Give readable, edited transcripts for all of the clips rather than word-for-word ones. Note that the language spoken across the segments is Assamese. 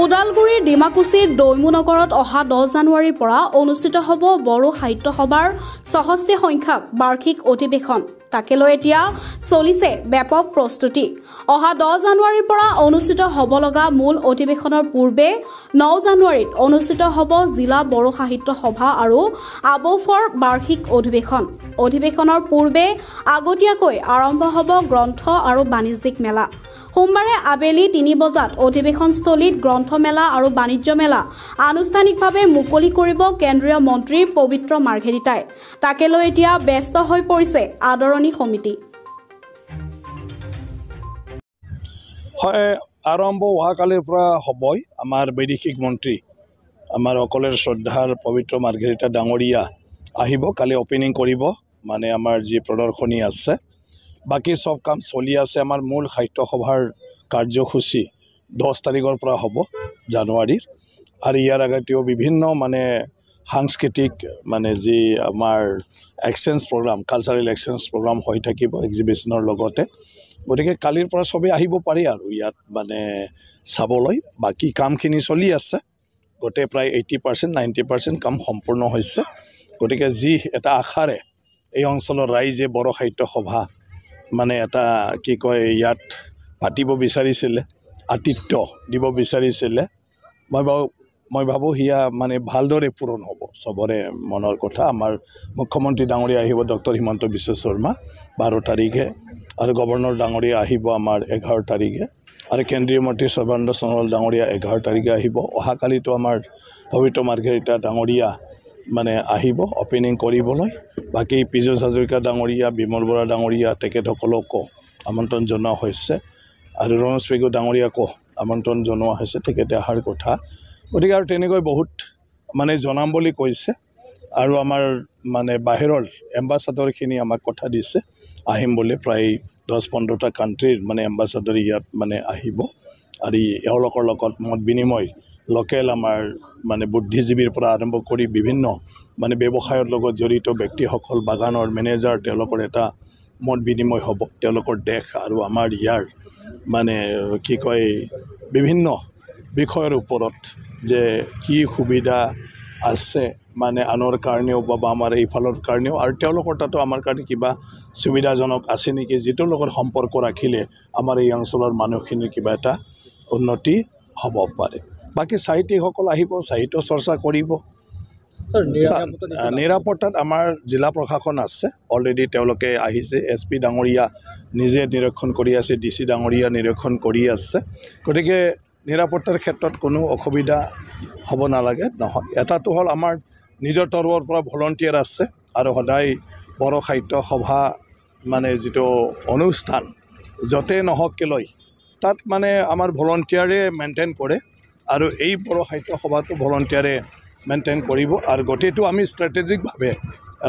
ওদালগুৰিৰ ডিমাকুছিৰ দৈমুনগৰত অহা 10 জানুৱাৰীৰ পৰা অনুষ্ঠিত হ'ব বড়ো সাহিত্য সভাৰ 64 সংখ্যক বাৰ্ষিক অধিৱেশন। তাকে লৈ এতিয়া চলিছে ব্যাপক প্ৰস্তুতি। অহা 10 জানুৱাৰীৰ পৰা অনুষ্ঠিত হ'ব লগা মূল অধিৱেশনৰ পূৰ্বে 9 জানুৱাৰীত অনুষ্ঠিত হ'ব জিলা বড়ো সাহিত্য সভা আৰু আবফৰ বাৰ্ষিক অধিৱেশন। অধিৱেশনৰ পূৰ্বে আগতীয়াকৈ আৰম্ভ হ'ব গ্ৰন্থ আৰু বাণিজ্যিক মেলা। সোমবাৰে আবেলি 3 বজাত অধিৱেশনস্থলীত গ্ৰন্থমেলা আৰু বাণিজ্য মেলা আনুষ্ঠানিকভাৱে মুকলি কৰিব কেন্দ্ৰীয় মন্ত্ৰী পবিত্ৰ মাৰ্ঘেৰিটাই। তাকে লৈ এতিয়া ব্যস্ত হৈ পৰিছে আদৰণি সমিতি। হয়, আৰম্ভ অহাকালিৰ পৰা হ'বই আমাৰ বৈদেশিক মন্ত্ৰী আমাৰ সকলোৰে শ্ৰদ্ধাৰ পবিত্ৰ মাৰ্ঘেৰিটা ডাঙৰীয়া আহিব, কালি অপেনিং কৰিব। মানে আমাৰ যি প্ৰদৰ্শনী আছে বাকী সব কাম চলি আছে। আমাৰ মূল সাহিত্য সভাৰ কাৰ্যসূচী 10 তাৰিখৰ পৰা হ'ব জানুৱাৰীৰ, আৰু ইয়াৰ আগতেও বিভিন্ন মানে সাংস্কৃতিক মানে যি আমাৰ exchange program, cultural exchange program হৈ থাকিব এক্সিবিশ্যনৰ লগতে। গতিকে কালিৰ পৰা চবেই আহিব পাৰি আৰু ইয়াত মানে চাবলৈ। বাকী কামখিনি চলি আছে, গোটেই প্ৰায় 80% 90% কাম সম্পূৰ্ণ হৈছে। গতিকে যি এটা আশাৰে এই অঞ্চলৰ ৰাইজে বড়ো সাহিত্য সভা মানে এটা কি কয় ইয়াত পাতিব বিচাৰিছিলে, আতিথ্য দিব বিচাৰিছিলে, মই ভাবোঁ সেয়া মানে ভালদৰে পূৰণ হ'ব। চবৰে মনৰ কথা। আমাৰ মুখ্যমন্ত্ৰী ডাঙৰীয়া আহিব ডক্টৰ হিমন্ত বিশ্ব শৰ্মা 12 তাৰিখে, আৰু গভৰ্ণৰ ডাঙৰীয়া আহিব আমাৰ 11 তাৰিখে, আৰু কেন্দ্ৰীয় মন্ত্ৰী সৰ্বানন্দ সোণোৱাল ডাঙৰীয়া 11 তাৰিখে আহিব। অহাকালিতো আমাৰ পবিত্ৰ মাৰ্ঘেৰিটা ডাঙৰীয়া মানে আহিব অপেনিং কৰিবলৈ। বাকী পীযুষ হাজৰিকা ডাঙৰীয়া, বিমল বৰা ডাঙৰীয়া তেখেতসকলকো আমন্ত্ৰণ জনোৱা হৈছে, আৰু ৰণোজ পেগু ডাঙৰীয়াকো আমন্ত্ৰণ জনোৱা হৈছে, তেখেতে অহাৰ কথা। গতিকে আৰু তেনেকৈ বহুত মানে জনাম বুলি কৈছে, আৰু আমাৰ মানে বাহিৰৰ এম্বাচাডৰখিনি আমাক কথা দিছে আহিম বুলি। প্ৰায় 10-15টা কাণ্ট্ৰিৰ মানে এম্বাচাডৰ ইয়াত মানে আহিব, আৰু এওঁলোকৰ লগত মত বিনিময় লোকেল আমাৰ মানে বুদ্ধিজীৱীৰ পৰা আৰম্ভ কৰি বিভিন্ন মানে ব্যৱসায়ৰ লগত জড়িত ব্যক্তিসকল, বাগানৰ মেনেজাৰ, তেওঁলোকৰ এটা মত বিনিময় হ'ব। তেওঁলোকৰ দেশ আৰু আমাৰ ইয়াৰ মানে কি কয় বিভিন্ন বিষয়ৰ ওপৰত যে কি সুবিধা আছে মানে আনৰ কাৰণেও বা আমাৰ এইফালৰ কাৰণেও, আৰু তেওঁলোকৰ তাতো আমাৰ কাৰণে কিবা সুবিধাজনক আছে নেকি, যিটোৰ লগত সম্পৰ্ক ৰাখিলে আমাৰ এই অঞ্চলৰ মানুহখিনিৰ কিবা এটা উন্নতি হ'ব পাৰে। বাকী সাহিত্যিকসকল আহিব, সাহিত্য চৰ্চা কৰিব। নিৰাপত্তাত আমাৰ জিলা প্ৰশাসন আছে, অলৰেডি তেওঁলোকে আহিছে। SP ডাঙৰীয়া নিজে নিৰীক্ষণ কৰি আছে, DC ডাঙৰীয়া নিৰীক্ষণ কৰি আছে। গতিকে নিৰাপত্তাৰ ক্ষেত্ৰত কোনো অসুবিধা হ'ব নালাগে। নহয়, এটাটো হ'ল আমাৰ নিজৰ তৰফৰ পৰা ভলণ্টিয়াৰ আছে, আৰু সদায় বড়ো সাহিত্য সভা মানে যিটো অনুষ্ঠান য'তে নহওক কেলৈ তাত মানে আমাৰ ভলণ্টিয়াৰে মেইনটেইন কৰে, আৰু এই বড়ো সাহিত্য সভাটো ভলণ্টিয়াৰে মেইনটেইন কৰিব। আৰু গোটেইটো আমি ষ্ট্ৰেটেজিকভাৱে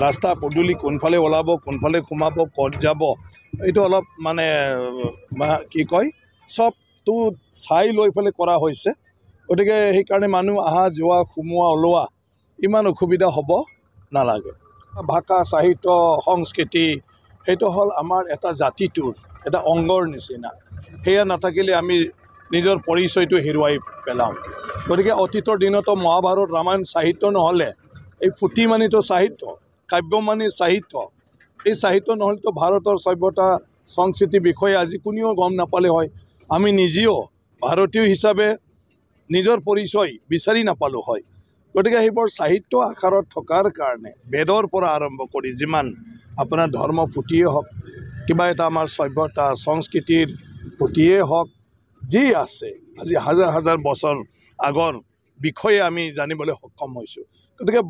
ৰাস্তা পদূলি কোনফালে ওলাব, কোনফালে সোমাব, ক'ত যাব, এইটো অলপ মানে কি কয় চবটো চাই লৈ পেলাই কৰা হৈছে। গতিকে সেইকাৰণে মানুহ অহা যোৱা, সোমোৱা ওলোৱা ইমান অসুবিধা হ'ব নালাগে। ভাষা, সাহিত্য, সংস্কৃতি সেইটো হ'ল আমাৰ এটা জাতিটোৰ এটা অংগৰ নিচিনা। সেয়া নাথাকিলে আমি নিজৰ পৰিচয়টো হেৰুৱাই পেলাওঁ। গতিকে অতীতৰ দিনতো মহাভাৰত, ৰামায়ণ সাহিত্য নহ'লে এই পুথিমানিতো সাহিত্য, কাব্যমানি সাহিত্য, এই সাহিত্য নহ'লেতো ভাৰতৰ সভ্যতা সংস্কৃতিৰ বিষয়ে আজি কোনেও গম নাপালে হয়। আমি নিজেও ভাৰতীয় হিচাপে নিজৰ পৰিচয় বিচাৰি নাপালোঁ হয়। গতিকে সেইবোৰ সাহিত্য আকাৰত থকাৰ কাৰণে বেদৰ পৰা আৰম্ভ কৰি যিমান আপোনাৰ ধৰ্ম পুথিয়ে হওক, কিবা এটা আমাৰ সভ্যতা সংস্কৃতিৰ পুথিয়ে হওক, যি আছে আজি হাজাৰ হাজাৰ বছৰ আগৰ বিষয়ে আমি জানিবলৈ সক্ষম হৈছোঁ। গতিকে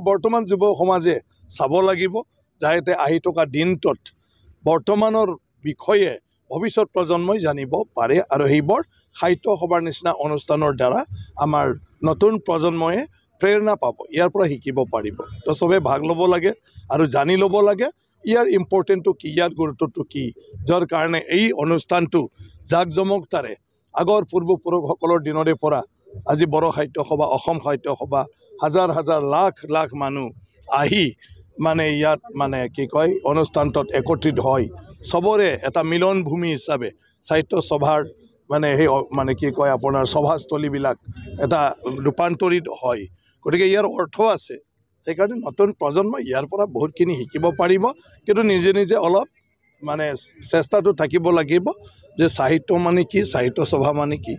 বৰ্তমান যুৱ সমাজে চাব লাগিব, যাতে আহি থকা দিনটোত বৰ্তমানৰ বিষয়ে ভৱিষ্যত প্ৰজন্মই জানিব পাৰে, আৰু সেইবোৰ সাহিত্য সভাৰ নিচিনা অনুষ্ঠানৰ দ্বাৰা আমাৰ নতুন প্ৰজন্মই প্ৰেৰণা পাব, ইয়াৰ পৰা শিকিব পাৰিব। তো চবেই ভাগ ল'ব লাগে আৰু জানি ল'ব লাগে ইয়াৰ ইম্পৰ্টেণ্টটো কি, ইয়াৰ গুৰুত্বটো কি, যাৰ কাৰণে এই অনুষ্ঠানটো জাকজমকতাৰে আগৰ পূৰ্বপুৰুষসকলৰ দিনৰে পৰা আজি বড়ো সাহিত্য সভা, অসম সাহিত্য সভা হাজাৰ হাজাৰ লাখ লাখ মানুহ আহি মানে ইয়াত মানে কি কয় অনুষ্ঠানটোত একত্ৰিত হয়, চবৰে এটা মিলন ভূমি হিচাপে সাহিত্য সভাৰ মানে সেই মানে কি কয় আপোনাৰ সভাস্থলীবিলাক এটা ৰূপান্তৰিত হয় গতিকে ইয়াৰ অৰ্থ আছে সেইকাৰণে নতুন প্ৰজন্ম ইয়াৰ পৰা বহুতখিনি শিকিব পাৰিব কিন্তু নিজে নিজে অলপ মানে চেষ্টাটো থাকিব লাগিব যে সাহিত্য মানে কি সাহিত্য সভা মানে কি